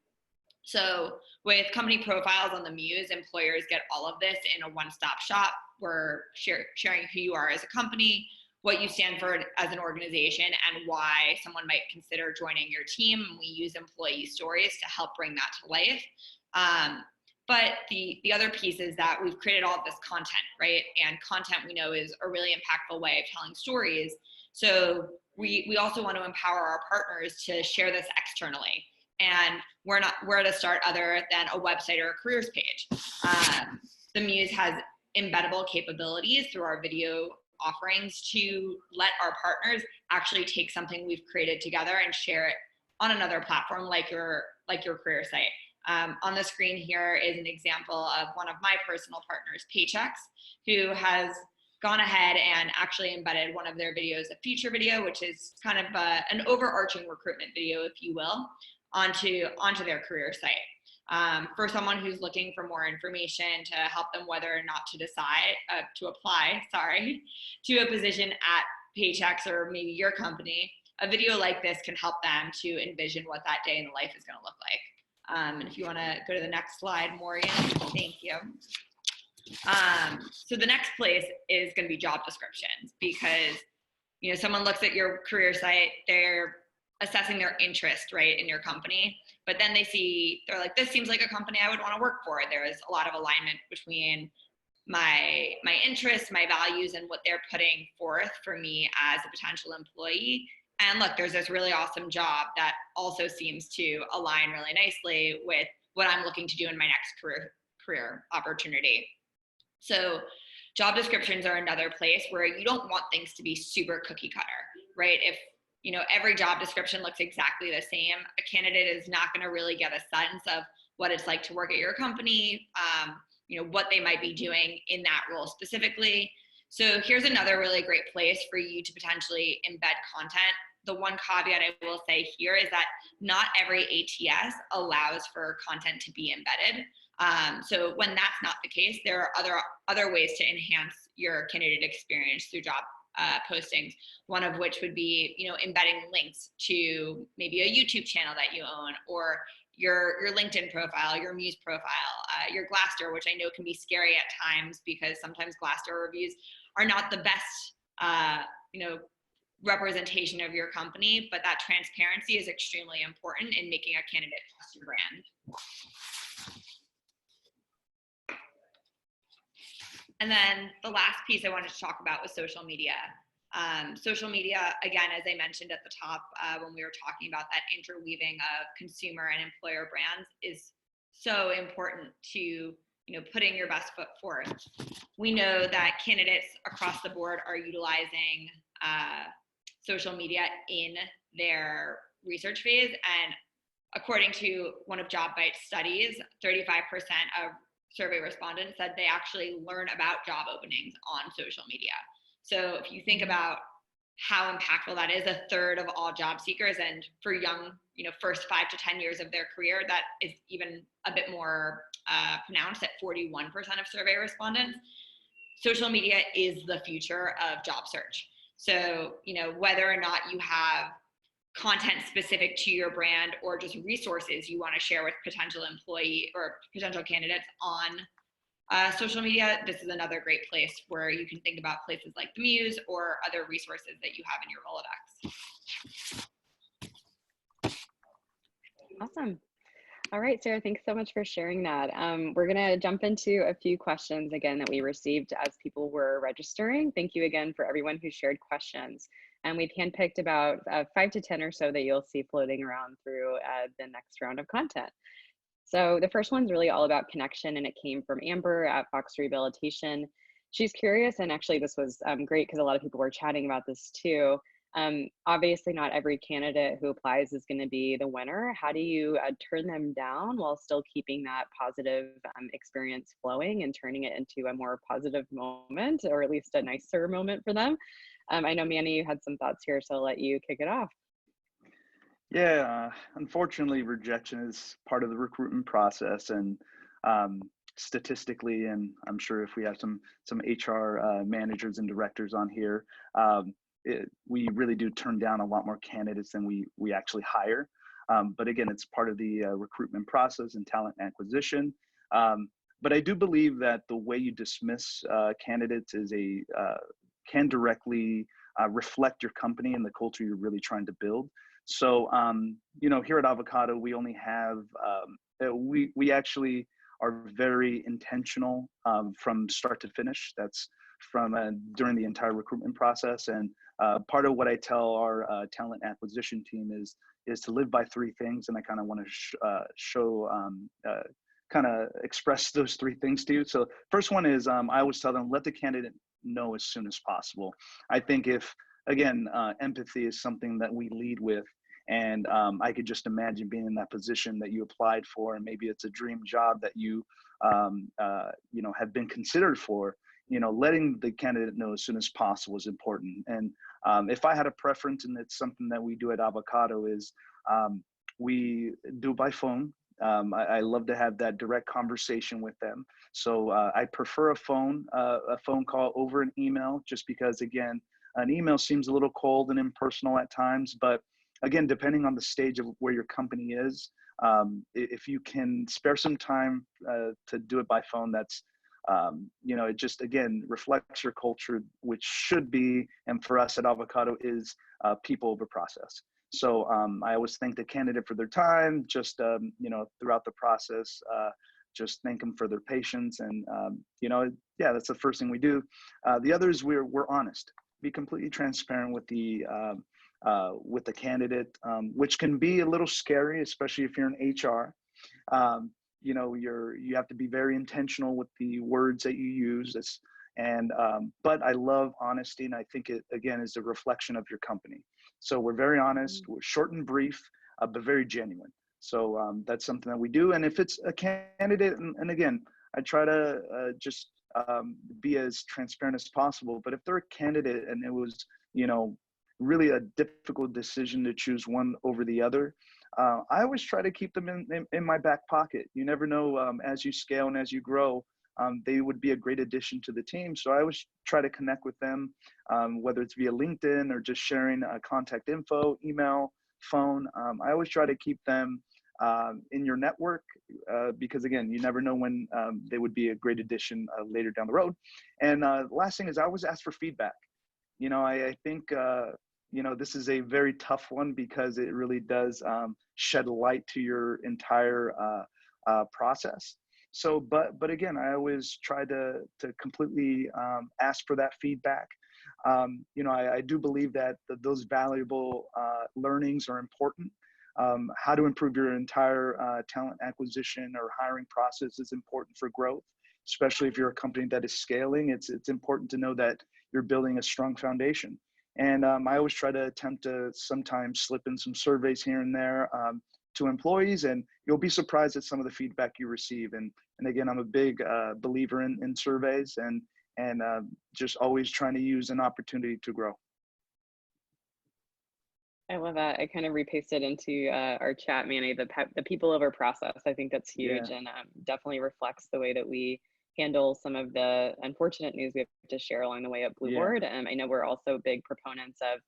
So with company profiles on the Muse, employers get all of this in a one-stop shop. We're sharing who you are as a company, what you stand for as an organization, and why someone might consider joining your team. We use employee stories to help bring that to life. But the other piece is that we've created all of this content, right? And content we know is a really impactful way of telling stories. So we also want to empower our partners to share this externally. And we're not where to start other than a website or a careers page. The Muse has embeddable capabilities through our video offerings to let our partners actually take something we've created together and share it on another platform like your career site. On the screen here is an example of one of my personal partners, Paychecks, who has gone ahead and actually embedded one of their videos, a feature video, which is kind of an overarching recruitment video, if you will, onto their career site. For someone who's looking for more information to help them whether or not to decide to apply, to a position at Paychecks or maybe your company, a video like this can help them to envision what that day in the life is going to look like. And if you want to go to the next slide, Morgan, thank you. So the next place is going to be job descriptions, because someone looks at your career site, they're assessing their interest, right, in your company, but then they're like, this seems like a company I would want to work for. There is a lot of alignment between my interests, my values, and what they're putting forth for me as a potential employee. And look, there's this really awesome job that also seems to align really nicely with what I'm looking to do in my next career opportunity. So job descriptions are another place where you don't want things to be super cookie cutter, right? If every job description looks exactly the same, a candidate is not going to really get a sense of what it's like to work at your company, what they might be doing in that role specifically. So here's another really great place for you to potentially embed content. The one caveat I will say here is that not every ATS allows for content to be embedded. So when that's not the case, there are other ways to enhance your candidate experience through job postings. One of which would be, embedding links to maybe a YouTube channel that you own, or your LinkedIn profile, your Muse profile, your Glassdoor, which I know can be scary at times because sometimes Glassdoor reviews are not the best, representation of your company, but that transparency is extremely important in making a candidate trust your brand. And then the last piece I wanted to talk about was social media. Social media, again, as I mentioned at the top when we were talking about that interweaving of consumer and employer brands, is so important to putting your best foot forth. We know that candidates across the board are utilizing social media in their research phase, and according to one of JobBite's studies, 35% of survey respondents said they actually learn about job openings on social media. So if you think about how impactful that is, a third of all job seekers, and for young, first 5 to 10 years of their career, that is even a bit more pronounced at 41% of survey respondents. Social media is the future of job search. So, whether or not you have content specific to your brand or just resources you want to share with potential employee or potential candidates on social media, this is another great place where you can think about places like the Muse or other resources that you have in your Rolodex. Awesome. All right, Sarah, thanks so much for sharing that. We're going to jump into a few questions again that we received as people were registering. Thank you again for everyone who shared questions. And we've handpicked about 5 to 10 or so that you'll see floating around through the next round of content. So the first one's really all about connection, and it came from Amber at Fox Rehabilitation. She's curious, and actually this was great because a lot of people were chatting about this too. Obviously not every candidate who applies is going to be the winner. How do you turn them down while still keeping that positive experience flowing and turning it into a more positive moment, or at least a nicer moment for them? I know, Manny, you had some thoughts here, so I'll let you kick it off. Yeah, unfortunately, rejection is part of the recruitment process, and statistically, and I'm sure if we have some HR managers and directors on here, we really do turn down a lot more candidates than we actually hire. But again, it's part of the recruitment process and talent acquisition. But I do believe that the way you dismiss candidates is can directly reflect your company and the culture you're really trying to build. So, here at Avocado, we only have, we actually are very intentional from start to finish. That's from during the entire recruitment process. And part of what I tell our talent acquisition team is to live by three things. And I kind of want to kind of express those three things to you. So first one is I always tell them, let the candidate know as soon as possible. I think again, empathy is something that we lead with. And I could just imagine being in that position that you applied for, and maybe it's a dream job that you have been considered for. Letting the candidate know as soon as possible is important. And if I had a preference, and it's something that we do at Avocado, is we do by phone. I love to have that direct conversation with them. So I prefer a phone call over an email, just because, again, an email seems a little cold and impersonal at times. But again, depending on the stage of where your company is, if you can spare some time to do it by phone, that's it just, again, reflects your culture, which should be, and for us at Avocado, is people over process. So I always thank the candidate for their time, just, throughout the process, just thank them for their patience. And, that's the first thing we do. The other is we're honest, be completely transparent with the candidate, which can be a little scary, especially if you're in HR. You have to be very intentional with the words that you use. But I love honesty, and I think it, again, is a reflection of your company. So we're very honest, we're short and brief, but very genuine. So that's something that we do. And if it's a candidate, and again, I try to just be as transparent as possible. But if they're a candidate and it was, really a difficult decision to choose one over the other, I always try to keep them in my back pocket. You never know, as you scale and as you grow, they would be a great addition to the team. So I always try to connect with them, whether it's via LinkedIn or just sharing contact info, email, phone. I always try to keep them in your network, because, again, you never know when they would be a great addition later down the road. And last thing is, I always ask for feedback. I think, this is a very tough one, because it really does shed light to your entire process. So, but again, I always try to completely ask for that feedback. I do believe that those valuable learnings are important. How to improve your entire talent acquisition or hiring process is important for growth, especially if you're a company that is scaling. It's important to know that you're building a strong foundation. And I always try to attempt to sometimes slip in some surveys here and there to employees, and you'll be surprised at some of the feedback you receive. And again, I'm a big believer in surveys, and just always trying to use an opportunity to grow. I love that. I kind of repasted into our chat, Manny, the people over process. I think that's huge, and definitely reflects the way that we handle some of the unfortunate news we have to share along the way at Blueboard. I know we're also big proponents of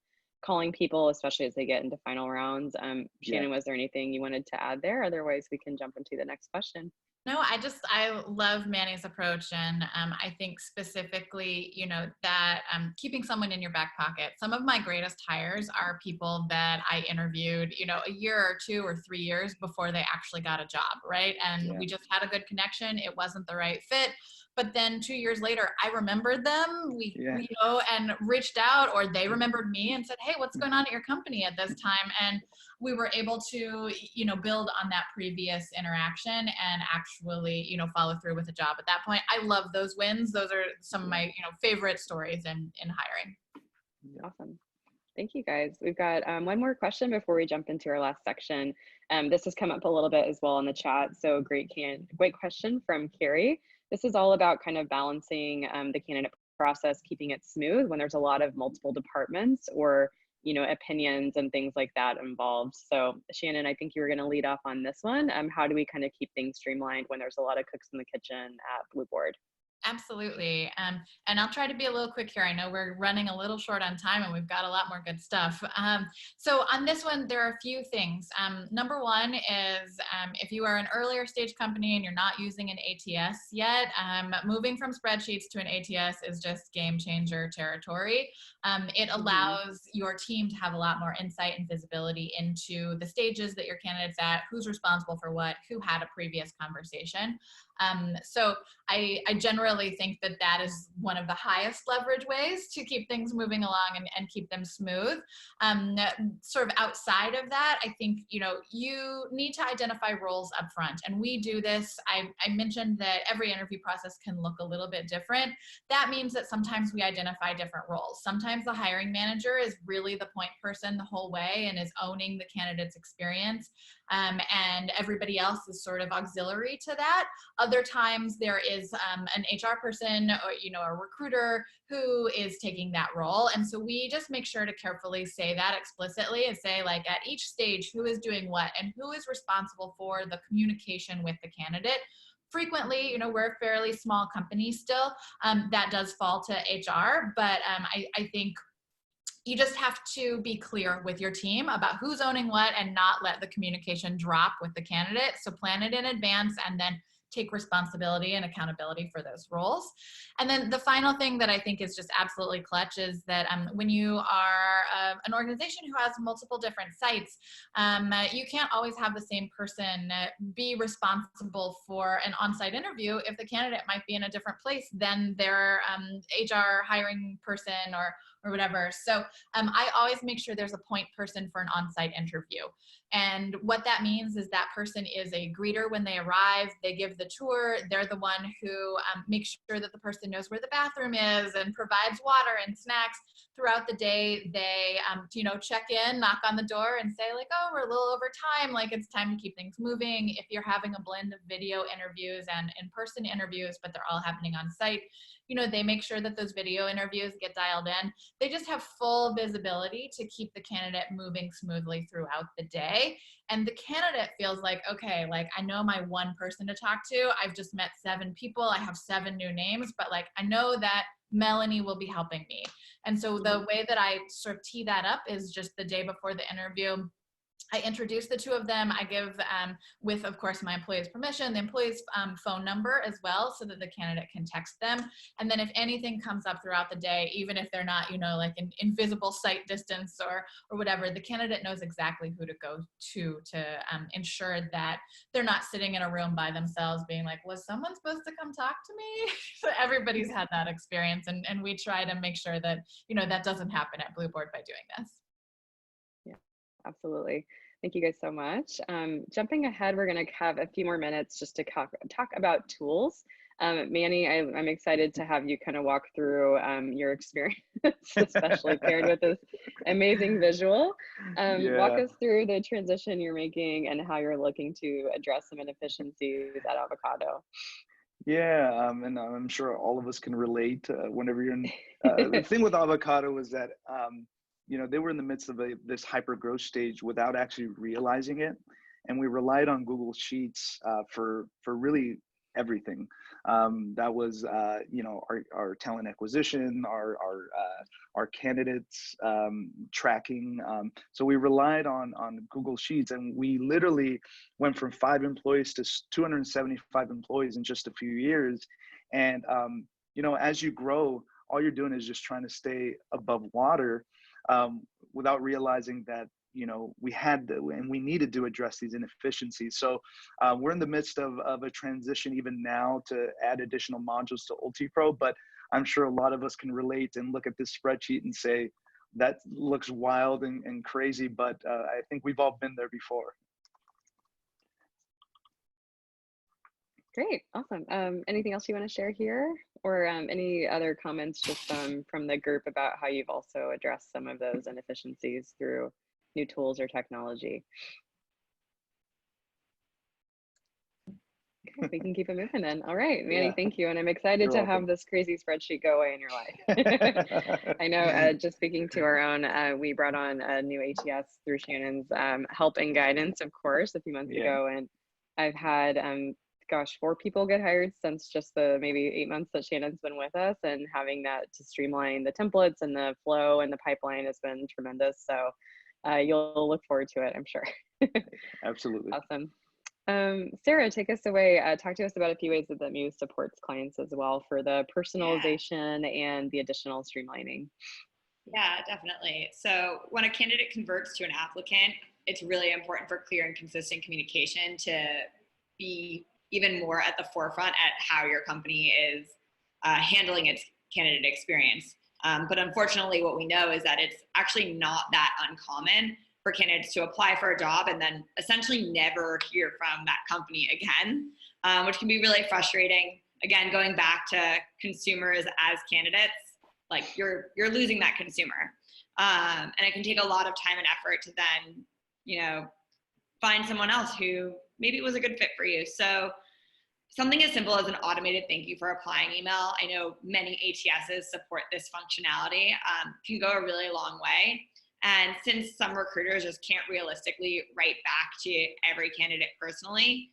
calling people, especially as they get into final rounds. Shannon, was there anything you wanted to add there? Otherwise, we can jump into the next question. No, I love Manny's approach. And I think specifically, that keeping someone in your back pocket. Some of my greatest hires are people that I interviewed, a year or 2 or 3 years before they actually got a job, right? And we just had a good connection. It wasn't the right fit. But then 2 years later, I remembered them, and reached out, or they remembered me and said, hey, what's going on at your company at this time? And we were able to, build on that previous interaction and actually, follow through with a job at that point. I love those wins. Those are some of my, favorite stories in hiring. Awesome. Thank you, guys. We've got one more question before we jump into our last section. This has come up a little bit as well in the chat. So great question from Carrie. This is all about kind of balancing the candidate process, keeping it smooth when there's a lot of multiple departments or opinions and things like that involved. So Shannon, I think you were going to lead off on this one. How do we kind of keep things streamlined when there's a lot of cooks in the kitchen at Blueboard? Absolutely. And I'll try to be a little quick here. I know we're running a little short on time and we've got a lot more good stuff. So on this one, there are a few things. Number one is if you are an earlier stage company and you're not using an ATS yet, moving from spreadsheets to an ATS is just game changer territory. It allows your team to have a lot more insight and visibility into the stages that your candidate's at, who's responsible for what, who had a previous conversation. So I generally think that that is one of the highest leverage ways to keep things moving along and keep them smooth. Sort of outside of that, I think, you know, you need to identify roles up front. And we do this. I mentioned that every interview process can look a little bit different. That means that sometimes we identify different roles. Sometimes the hiring manager is really the point person the whole way and is owning the candidate's experience. And everybody else is sort of auxiliary to that. Other times there is an HR person or, you know, a recruiter who is taking that role. And so we just make sure to carefully say that explicitly and say, like, at each stage, who is doing what and who is responsible for the communication with the candidate. Frequently, you know, we're a fairly small company still. That does fall to HR, but I think you just have to be clear with your team about who's owning what and not let the communication drop with the candidate. So plan it in advance and then take responsibility and accountability for those roles. And then the final thing that I think is just absolutely clutch is that when you are an organization who has multiple different sites, you can't always have the same person be responsible for an on-site interview if the candidate might be in a different place than their HR hiring person or whatever. So I always make sure there's a point person for an on-site interview. And what that means is that person is a greeter when they arrive. They give the tour. They're the one who makes sure that the person knows where the bathroom is and provides water and snacks throughout the day. They, you know, check in, knock on the door and say like, oh, we're a little over time. Like it's time to keep things moving. If you're having a blend of video interviews and in-person interviews, but they're all happening on site, you know, they make sure that those video interviews get dialed in. They just have full visibility to keep the candidate moving smoothly throughout the day. And the candidate feels like, okay, like I know my one person to talk to. I've just met 7 people. I have 7 new names, but like I know that Melanie will be helping me. And so the way that I sort of tee that up is just the day before the interview, I introduce the 2 of them. I give, with, of course, my employee's permission, the employee's phone number as well, so that the candidate can text them. And then if anything comes up throughout the day, even if they're not, you know, like an invisible sight distance or whatever, the candidate knows exactly who to go to ensure that they're not sitting in a room by themselves being like, was someone supposed to come talk to me? So everybody's had that experience, and we try to make sure that, you know, that doesn't happen at Blueboard by doing this. Absolutely. Thank you guys so much. Jumping ahead, we're going to have a few more minutes just to talk about tools. Manny, I'm excited to have you kind of walk through your experience, especially paired with this amazing visual. Walk us through the transition you're making and how you're looking to address some inefficiencies at Avocado. Yeah, and I'm sure all of us can relate whenever you're in. The thing with Avocado is that you know, they were in the midst of this hyper growth stage without actually realizing it, and we relied on Google Sheets for really everything. That was you know, our talent acquisition, our candidates tracking. So we relied on Google Sheets, and we literally went from 5 employees to 275 employees in just a few years. And you know, as you grow, all you're doing is just trying to stay above water. Without realizing that, you know, we had to and we needed to address these inefficiencies. So we're in the midst of a transition even now to add additional modules to UltiPro, but I'm sure a lot of us can relate and look at this spreadsheet and say, that looks wild and crazy, but I think we've all been there before. Great, awesome. Anything else you want to share here, or any other comments just from the group about how you've also addressed some of those inefficiencies through new tools or technology? Okay, we can keep it moving then. All right, Manny, thank you. And I'm excited to have this crazy spreadsheet go away in your life. I know, just speaking to our own, we brought on a new ATS through Shannon's help and guidance, of course, a few months ago. And I've had gosh, 4 people get hired since just the maybe 8 months that Shannon's been with us, and having that to streamline the templates and the flow and the pipeline has been tremendous. So you'll look forward to it, I'm sure. Absolutely. Awesome. Sarah, take us away. Talk to us about a few ways that the Muse supports clients as well for the personalization and the additional streamlining. Yeah, definitely. So when a candidate converts to an applicant, it's really important for clear and consistent communication to be even more at the forefront at how your company is handling its candidate experience. But unfortunately, what we know is that it's actually not that uncommon for candidates to apply for a job and then essentially never hear from that company again, which can be really frustrating. Again, going back to consumers as candidates, like you're losing that consumer. And it can take a lot of time and effort to then, you know, find someone else who maybe was a good fit for you. So something as simple as an automated thank you for applying email, I know many ATSs support this functionality, can go a really long way. And since some recruiters just can't realistically write back to every candidate personally,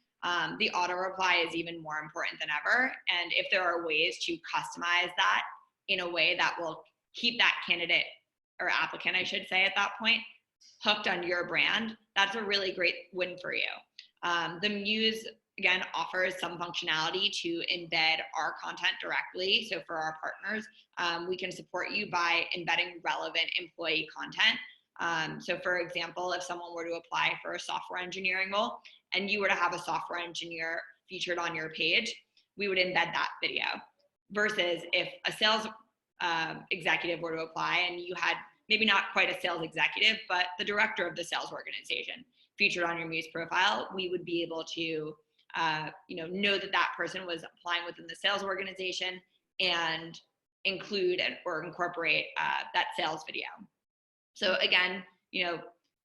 the auto reply is even more important than ever. And if there are ways to customize that in a way that will keep that candidate or applicant, I should say at that point, hooked on your brand, that's a really great win for you. The Muse, again, offers some functionality to embed our content directly. So for our partners, we can support you by embedding relevant employee content. So for example, if someone were to apply for a software engineering role and you were to have a software engineer featured on your page, we would embed that video. Versus if a sales executive were to apply and you had maybe not quite a sales executive, but the director of the sales organization featured on your Muse profile, we would be able to know that that person was applying within the sales organization and include or incorporate that sales video. So again,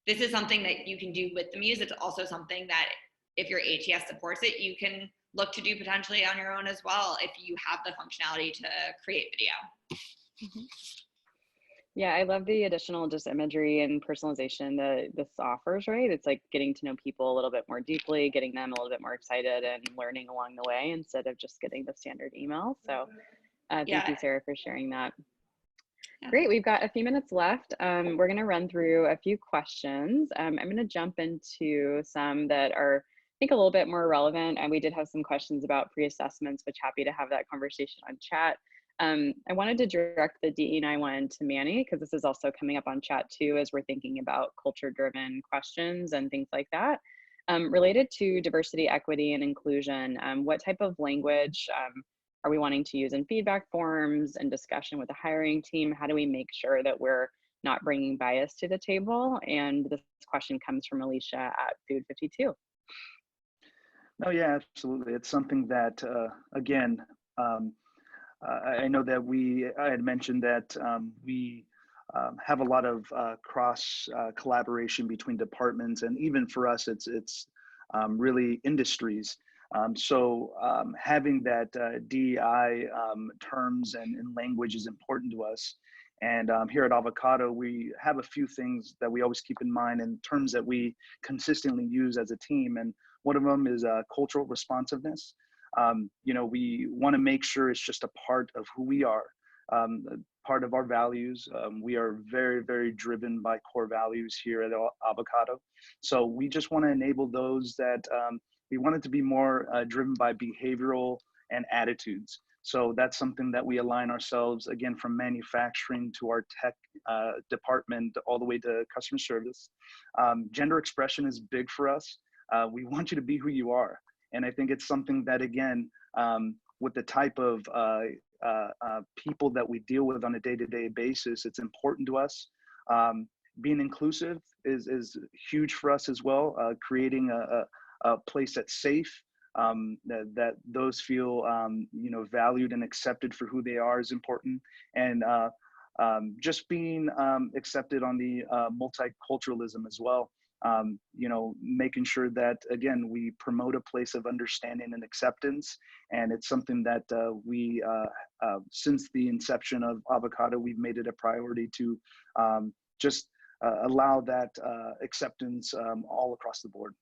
this is something that you can do with the Muse. It's also something that if your ATS supports it, you can look to do potentially on your own as well if you have the functionality to create video. Mm-hmm. Yeah, I love the additional just imagery and personalization that this offers, right? It's like getting to know people a little bit more deeply, getting them a little bit more excited and learning along the way instead of just getting the standard email. So thank you, Sarah, for sharing that. Yeah. Great, we've got a few minutes left. We're gonna run through a few questions. I'm gonna jump into some that are, I think, a little bit more relevant. And we did have some questions about pre-assessments, which happy to have that conversation on chat. I wanted to direct the DE&I one to Manny, because this is also coming up on chat too, as we're thinking about culture-driven questions and things like that. Related to diversity, equity, and inclusion, what type of language are we wanting to use in feedback forms and discussion with the hiring team? How do we make sure that we're not bringing bias to the table? And this question comes from Alicia at Food 52. Oh yeah, absolutely. It's something that, again, I know that I had mentioned that we have a lot of cross collaboration between departments, and even for us, it's really industries. So having that DEI terms and language is important to us. And here at Avocado, we have a few things that we always keep in mind in terms that we consistently use as a team. And one of them is cultural responsiveness. We want to make sure it's just a part of who we are, part of our values. We are very, very driven by core values here at Avocado. So we just want to enable those that we want it to be more driven by behavioral and attitudes. So that's something that we align ourselves, again, from manufacturing to our tech department, all the way to customer service. Gender expression is big for us. We want you to be who you are. And I think it's something that, again, with the type of people that we deal with on a day-to-day basis, it's important to us. Being inclusive is huge for us as well. Creating a place that's safe, that those feel valued and accepted for who they are is important. And just being accepted on the multiculturalism as well. Making sure that, again, we promote a place of understanding and acceptance. And it's something that we, since the inception of Avocado, we've made it a priority to just allow that acceptance all across the board.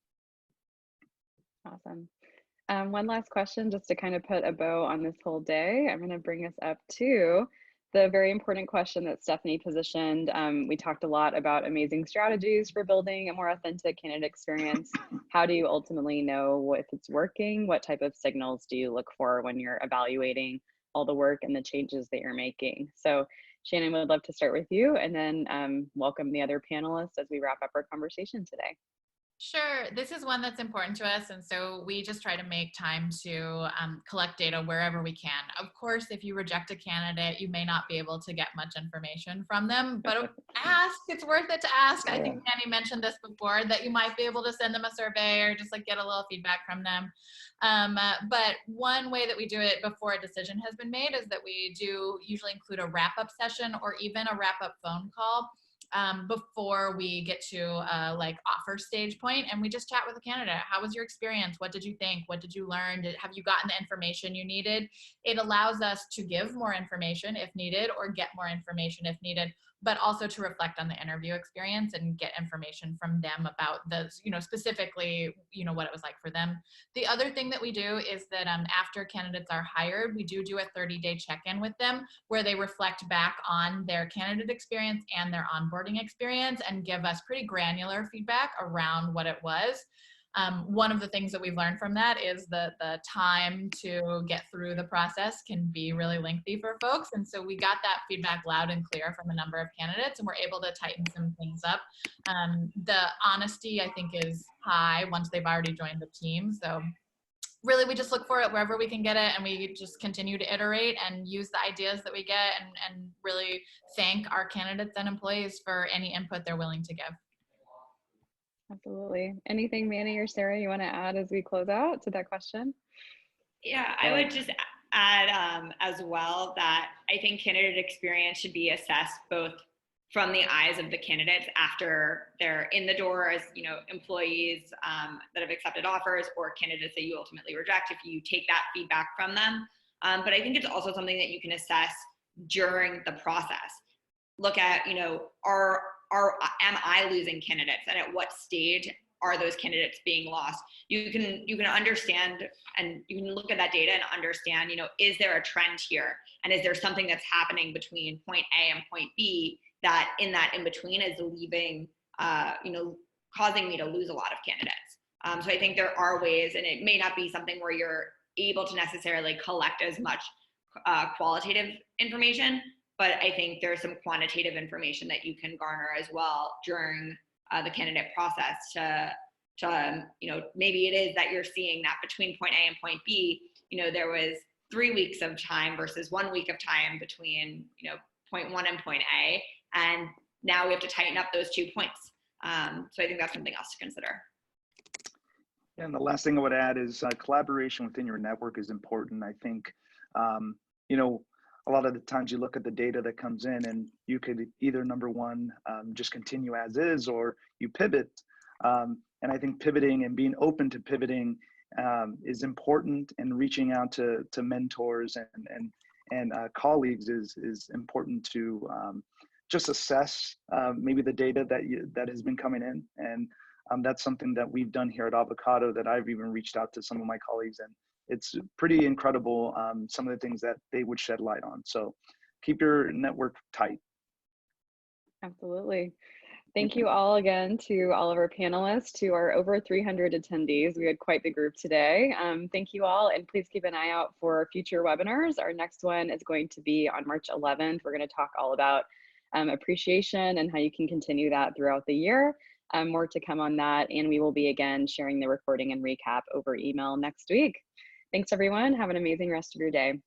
Awesome. One last question, just to kind of put a bow on this whole day. I'm going to bring us up to the very important question that Stephanie positioned. We talked a lot about amazing strategies for building a more authentic candidate experience. How do you ultimately know if it's working? What type of signals do you look for when you're evaluating all the work and the changes that you're making? So Shannon, would love to start with you, and then welcome the other panelists as we wrap up our conversation today. Sure. This is one that's important to us. And so we just try to make time to collect data wherever we can. Of course, if you reject a candidate, you may not be able to get much information from them, but ask, it's worth it to ask. I think Manny mentioned this before, that you might be able to send them a survey or just like get a little feedback from them. But one way that we do it before a decision has been made is that we do usually include a wrap-up session or even a wrap-up phone call before we get to like offer stage point, and we just chat with the candidate. How was your experience? What did you think? What did you learn? Have you gotten the information you needed? It allows us to give more information if needed, or get more information if needed, but also to reflect on the interview experience and get information from them about those, specifically, what it was like for them. The other thing that we do is that after candidates are hired, we do a 30-day check-in with them where they reflect back on their candidate experience and their onboarding experience and give us pretty granular feedback around what it was. One of the things that we've learned from that is that the time to get through the process can be really lengthy for folks. And so we got that feedback loud and clear from a number of candidates, and we're able to tighten some things up. The honesty, I think, is high once they've already joined the team. So really, we just look for it wherever we can get it, and we just continue to iterate and use the ideas that we get, and really thank our candidates and employees for any input they're willing to give. Absolutely. Anything, Manny or Sarah, you want to add as we close out to that question? Yeah, I would just add as well that I think candidate experience should be assessed both from the eyes of the candidates after they're in the door as employees that have accepted offers, or candidates that you ultimately reject if you take that feedback from them. But I think it's also something that you can assess during the process. Look at, am I losing candidates, and at what stage are those candidates being lost? You can understand, and you can look at that data and understand, is there a trend here? And is there something that's happening between point A and point B that in that in between is leaving, causing me to lose a lot of candidates? So I think there are ways, and it may not be something where you're able to necessarily collect as much qualitative information, but I think there's some quantitative information that you can garner as well during the candidate process to maybe it is that you're seeing that between point A and point B, there was 3 weeks of time versus 1 week of time between, point 1 and point A, and now we have to tighten up those 2 points. So I think that's something else to consider. And the last thing I would add is collaboration within your network is important. I think, a lot of the times you look at the data that comes in, and you could either, number one, just continue as is, or you pivot. And I think pivoting and being open to pivoting is important, and reaching out to mentors and colleagues is important to just assess maybe the data that has been coming in. And that's something that we've done here at Avocado, that I've even reached out to some of my colleagues, and it's pretty incredible, some of the things that they would shed light on. So keep your network tight. Absolutely. Thank you all again to all of our panelists, to our over 300 attendees. We had quite the group today. Thank you all, and please keep an eye out for future webinars. Our next one is going to be on March 11th. We're going to talk all about appreciation and how you can continue that throughout the year. More to come on that, and we will be again sharing the recording and recap over email next week. Thanks everyone. Have an amazing rest of your day.